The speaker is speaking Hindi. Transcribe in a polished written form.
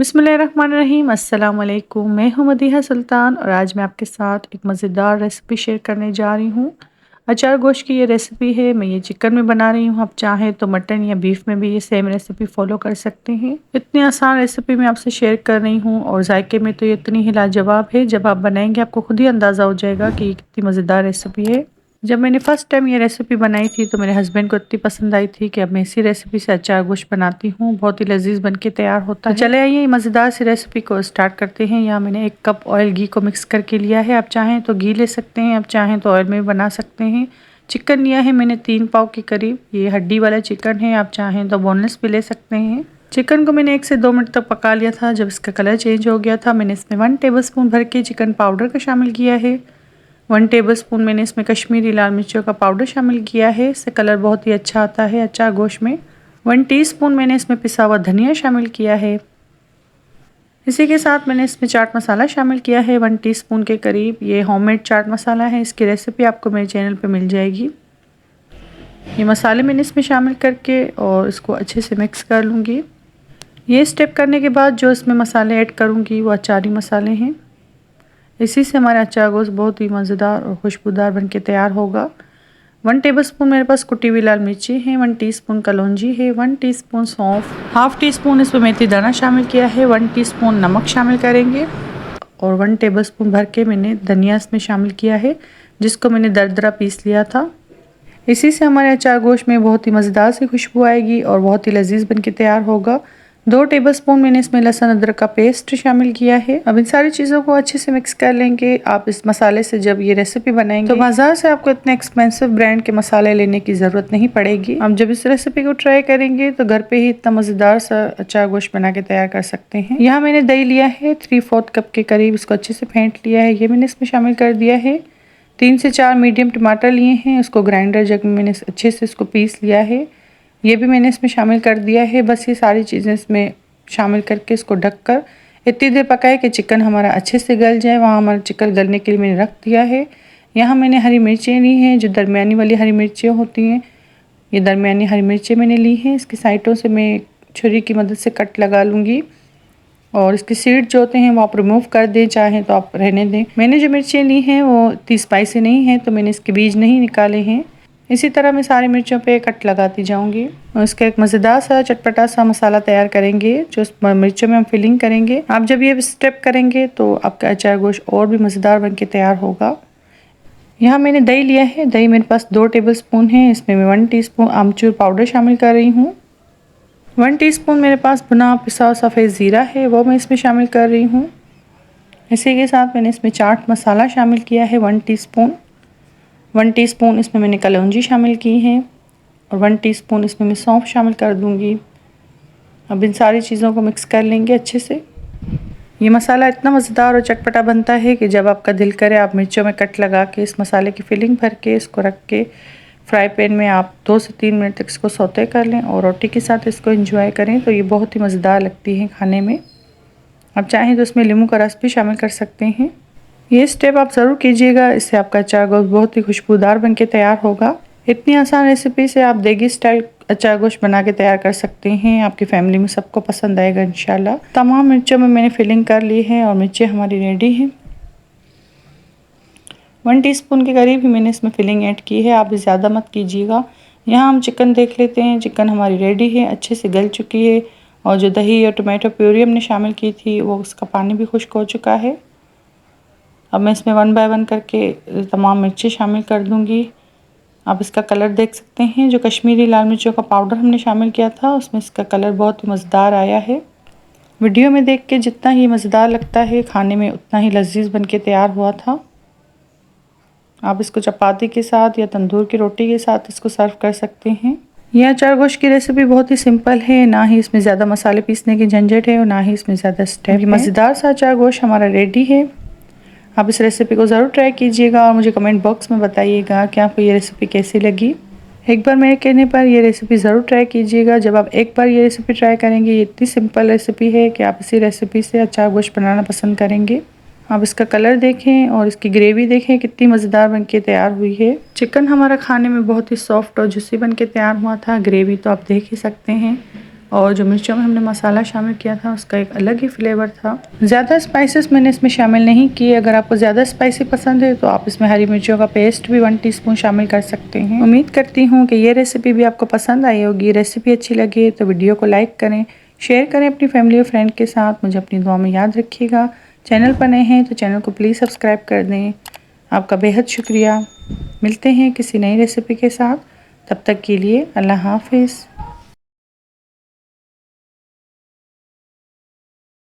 बिस्मिल्लाहिर्रहमानिर्रहीम। अस्सलाम वालेकुम। मैं हूं मदीहा सुल्तान और आज मैं आपके साथ एक मज़ेदार रेसिपी शेयर करने जा रही हूं। अचार गोश्त की ये रेसिपी है। मैं ये चिकन में बना रही हूं। आप चाहें तो मटन या बीफ में भी ये सेम रेसिपी फॉलो कर सकते हैं। इतनी आसान रेसिपी मैं आपसे शेयर कर रही हूँ और जायके में तो ये इतनी ही लाजवाब है। जब आप बनाएंगे आपको खुद ही अंदाज़ा हो जाएगा कि ये कितनी मज़ेदार रेसिपी है। जब मैंने फ़र्स्ट टाइम ये रेसिपी बनाई थी तो मेरे हस्बैंड को इतनी पसंद आई थी कि अब मैं इसी रेसिपी से अचार गोश्त बनाती हूँ। बहुत ही लजीज बन के तैयार होता है। चले आइए मज़ेदार सी रेसिपी को स्टार्ट करते हैं। यहाँ मैंने 1 कप ऑयल घी को मिक्स करके लिया है। आप चाहें तो घी ले सकते हैं, आप चाहें तो ऑयल में भी बना सकते हैं। चिकन लिया है मैंने 3 पाव के करीब। ये हड्डी वाला चिकन है, आप चाहें तो बोनलेस भी ले सकते हैं। चिकन को मैंने 1 से 2 मिनट तक पका लिया था। जब इसका कलर चेंज हो गया था मैंने इसमें 1 टेबलस्पून भर के चिकन पाउडर का शामिल किया है। 1 टेबलस्पून मैंने इसमें कश्मीरी लाल मिर्चों का पाउडर शामिल किया है। इससे कलर बहुत ही अच्छा आता है अचार गोश्त में। 1 टीस्पून मैंने इसमें पिसा हुआ धनिया शामिल किया है। इसी के साथ मैंने इसमें चाट मसाला शामिल किया है 1 टीस्पून के करीब। ये होममेड चाट मसाला है। इसकी रेसिपी आपको मेरे चैनल पे मिल जाएगी। ये मसाले मैंने इसमें शामिल करके और इसको अच्छे से मिक्स कर लूँगी। ये स्टेप करने के बाद जो इसमें मसाले ऐड करूँगी वो अचारी मसाले हैं। इसी से हमारा अचार गोश्त बहुत ही मज़ेदार और खुशबूदार बनके तैयार होगा। 1 टेबलस्पून मेरे पास कुटी हुई लाल मिर्ची है, 1 टीस्पून कलौंजी है, 1 टीस्पून सौंफ, हाफ टी स्पून इसमें मेथी दाना शामिल किया है, 1 टीस्पून नमक शामिल करेंगे और 1 टेबलस्पून भर के मैंने धनिया इसमें शामिल किया है, जिसको मैंने दरदरा पीस लिया था। इसी से हमारे अचार गोश्त में बहुत ही मज़ेदार सी खुशबू आएगी और बहुत ही लजीज बनके तैयार होगा। 2 टेबलस्पून मैंने इसमें लहसुन अदरक का पेस्ट शामिल किया है। अब इन सारी चीज़ों को अच्छे से मिक्स कर लेंगे। आप इस मसाले से जब ये रेसिपी बनाएंगे तो बाजार से आपको इतने एक्सपेंसिव ब्रांड के मसाले लेने की ज़रूरत नहीं पड़ेगी। आप जब इस रेसिपी को ट्राई करेंगे तो घर पे ही इतना मज़ेदार सा अचार गोश्त बना के तैयार कर सकते हैं। यहाँ मैंने दही लिया है 3/4 कप के करीब। इसको अच्छे से फेंट लिया है। ये मैंने इसमें शामिल कर दिया है। 3 से 4 मीडियम टमाटर लिए हैं। उसको ग्राइंडर जग में मैंने अच्छे से इसको पीस लिया है। ये भी मैंने इसमें शामिल कर दिया है। बस ये सारी चीज़ें इसमें शामिल करके इसको ढककर इतनी देर पकाए कि चिकन हमारा अच्छे से गल जाए। वहाँ हमारा चिकन गलने के लिए मैंने रख दिया है। यहाँ मैंने हरी मिर्चें ली हैं, जो दरमियानी वाली हरी मिर्चें होती हैं। ये दरमियानी हरी मिर्चें मैंने ली हैं। इसकी साइडों से मैं छुरी की मदद से कट लगा लूँगी और इसके सीड जो होते हैं वो आप रिमूव कर दें, चाहें तो आप रहने दें। मैंने जो मिर्चें ली हैं वो इतनी स्पाइसी नहीं है तो मैंने इसके बीज नहीं निकाले हैं। इसी तरह मैं सारी मिर्चों पे कट लगाती जाऊंगी और इसका एक मज़ेदार सा चटपटा सा मसाला तैयार करेंगे जो इस मिर्चों में हम फिलिंग करेंगे। आप जब ये स्टेप करेंगे तो आपका अचार गोश्त और भी मज़ेदार बनके तैयार होगा। यहाँ मैंने दही लिया है। दही मेरे पास 2 टेबलस्पून है। इसमें मैं 1 टीस्पून आमचूर पाउडर शामिल कर रही हूँ। 1 टीस्पून मेरे पास भुना पिसा सफ़ेद ज़ीरा है, वो मैं इसमें शामिल कर रही हूँ। इसी के साथ मैंने इसमें चाट मसाला शामिल किया है 1 टीस्पून। 1 टीस्पून इसमें मैंने कलौंजी शामिल की है और 1 टीस्पून इसमें मैं सौंफ शामिल कर दूंगी। अब इन सारी चीज़ों को मिक्स कर लेंगे अच्छे से। ये मसाला इतना मज़ेदार और चटपटा बनता है कि जब आपका दिल करे आप मिर्चों में कट लगा के इस मसाले की फिलिंग भर के इसको रख के फ्राई पैन में आप 2 से 3 मिनट तक इसको सौते कर लें और रोटी के साथ इसको एंजॉय करें तो ये बहुत ही मज़ेदार लगती है खाने में। आप चाहें तो इसमें नींबू का रस भी शामिल कर सकते हैं। ये स्टेप आप ज़रूर कीजिएगा, इससे आपका अचार गोश्त बहुत ही खुशबूदार बनके तैयार होगा। इतनी आसान रेसिपी से आप देगी स्टाइल अचार गोश्त बना के तैयार कर सकते हैं। आपकी फैमिली में सबको पसंद आएगा इंशाल्लाह। तमाम मिर्चों में मैंने फिलिंग कर ली है और मिर्चें हमारी रेडी हैं। 1 टीस्पून के करीब ही मैंने इसमें फिलिंग ऐड की है। आप ज़्यादा मत कीजिएगा। यहाँ हम चिकन देख लेते हैं। चिकन हमारी रेडी है, अच्छे से गल चुकी है और जो दही और टमाटो प्यूरी हमने शामिल की थी वो उसका पानी भी खुश्क हो चुका है। अब मैं इसमें 1 बाय 1 करके तमाम मिर्चें शामिल कर दूंगी। आप इसका कलर देख सकते हैं। जो कश्मीरी लाल मिर्चों का पाउडर हमने शामिल किया था उसमें इसका कलर बहुत ही मज़ेदार आया है। वीडियो में देख के जितना ही मज़ेदार लगता है खाने में उतना ही लजीज बनके तैयार हुआ था। आप इसको चपाती के साथ या तंदूर की रोटी के साथ इसको सर्व कर सकते हैं। यह अचार गोश्त की रेसिपी बहुत ही सिंपल है, ना ही इसमें ज़्यादा मसाले पीसने की झंझट है और ना ही इसमें ज़्यादा स्टेप है। मज़ेदार सा अचार गोश्त हमारा रेडी है। आप इस रेसिपी को ज़रूर ट्राई कीजिएगा और मुझे कमेंट बॉक्स में बताइएगा कि आपको ये रेसिपी कैसी लगी। एक बार मेरे कहने पर ये रेसिपी ज़रूर ट्राई कीजिएगा। जब आप एक बार ये रेसिपी ट्राई करेंगे, ये इतनी सिंपल रेसिपी है कि आप इसी रेसिपी से अचार गोश्त बनाना पसंद करेंगे। आप इसका कलर देखें और इसकी ग्रेवी देखें कितनी मज़ेदार बनके तैयार हुई है। चिकन हमारा खाने में बहुत ही सॉफ्ट और जूसी बनके तैयार हुआ था। ग्रेवी तो आप देख ही सकते हैं। और जो मिर्चों में हमने मसाला शामिल किया था उसका एक अलग ही फ्लेवर था। ज़्यादा स्पाइसेस मैंने इसमें शामिल नहीं किए। अगर आपको ज़्यादा स्पाइसी पसंद है तो आप इसमें हरी मिर्चों का पेस्ट भी 1 टीस्पून शामिल कर सकते हैं। उम्मीद करती हूँ कि ये रेसिपी भी आपको पसंद आई होगी। रेसिपी अच्छी लगे तो वीडियो को लाइक करें, शेयर करें अपनी फैमिली और फ्रेंड के साथ। मुझे अपनी दुआ में याद रखिएगा। चैनल पर नए हैं तो चैनल को प्लीज़ सब्सक्राइब कर दें। आपका बेहद शुक्रिया। मिलते हैं किसी नई रेसिपी के साथ। तब तक के लिए अल्लाह हाफिज़।